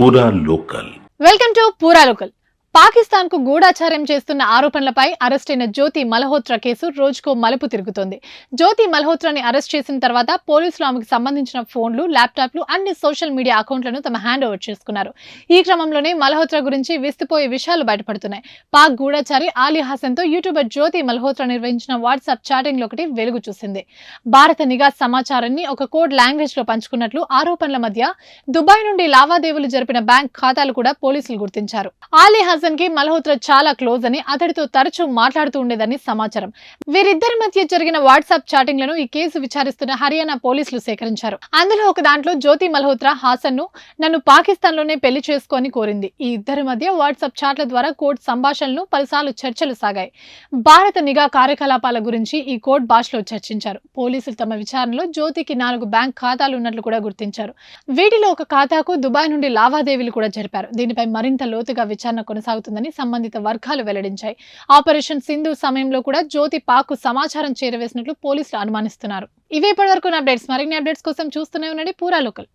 పూరా local. Welcome to పూరా local. Pakistan కు గూఢాచార్యం చేస్తున్న ఆరోపణలపై అరెస్ట్ అయిన జ్యోతి మల్హోత్రా కేసు రోజుకో మలుపు తిరుగుతోంది. జ్యోతి మల్హోత్రాని అరెస్ట్ చేసిన తర్వాత పోలీసులు ఆమెకు సంబంధించిన ఫోన్లు, ల్యాప్టాప్లు, అన్ని సోషల్ మీడియా అకౌంట్లను తమ హ్యాండ్ ఓవర్ చేసుకున్నారు. ఈ క్రమంలోనే మల్హోత్రా గురించి విస్తుపోయే విషయాలు బయటపడుతున్నాయి. పాక్ గూఢాచారి ఆలీ హసన్ తో యూట్యూబర్ జ్యోతి మల్హోత్రా నిర్వహించిన వాట్సాప్ చాటింగ్ లో ఒకటి వెలుగు చూసింది. భారత నిఘా సమాచారాన్ని ఒక కోడ్ లాంగ్వేజ్ లో పంచుకున్నట్లు ఆరోపణల మధ్య దుబాయ్ నుండి లావాదేవీలు జరిపిన బ్యాంక్ ఖాతాలు కూడా పోలీసులు గుర్తించారు. ఆలీ హసన్ కి మల్హోత్రా చాలా క్లోజ్ అని, అతడితో తరచూ మాట్లాడుతూ ఉండేదని సమాచారం. వీరిద్దరి మధ్య జరిగిన వాట్సాప్ చాటింగ్ లను ఈ కేసు విచారిస్తున్న హర్యానా పోలీసులు సేకరించారు. అందులో ఒక దాంట్లో జ్యోతి మల్హోత్రా హాసన్ ను నన్ను పాకిస్తాన్ లోనే పెళ్లి చేసుకొని కోరింది. ఈ ఇద్దరి మధ్య వాట్సాప్ చాట్ల ద్వారా కోడ్ సంభాషణలు, పలుసార్లు చర్చలు సాగాయి. భారత నిఘా కార్యకలాపాల గురించి ఈ కోడ్ భాషలో చర్చించారు. పోలీసులు తమ విచారణలో జ్యోతికి 4 బ్యాంక్ ఖాతాలు ఉన్నట్లు కూడా గుర్తించారు. వీటిలో ఒక ఖాతాకు దుబాయ్ నుండి లావాదేవీలు కూడా జరిపారు. దీనిపై మరింత లోతుగా విచారణ కొనసాగుతుందని సంబంధిత వర్గాలు వెల్లడించాయి. ఆపరేషన్ సింధు సమయంలో కూడా జ్యోతి పాక్ సమాచారం చేరవేసినట్లు పోలీసులు అనుమానిస్తున్నారు. ఇవే ఇప్పటివరకు అప్డేట్స్. మరిన్ని అప్డేట్స్ కోసం చూస్తూనే ఉండండి పూరా లోకల్.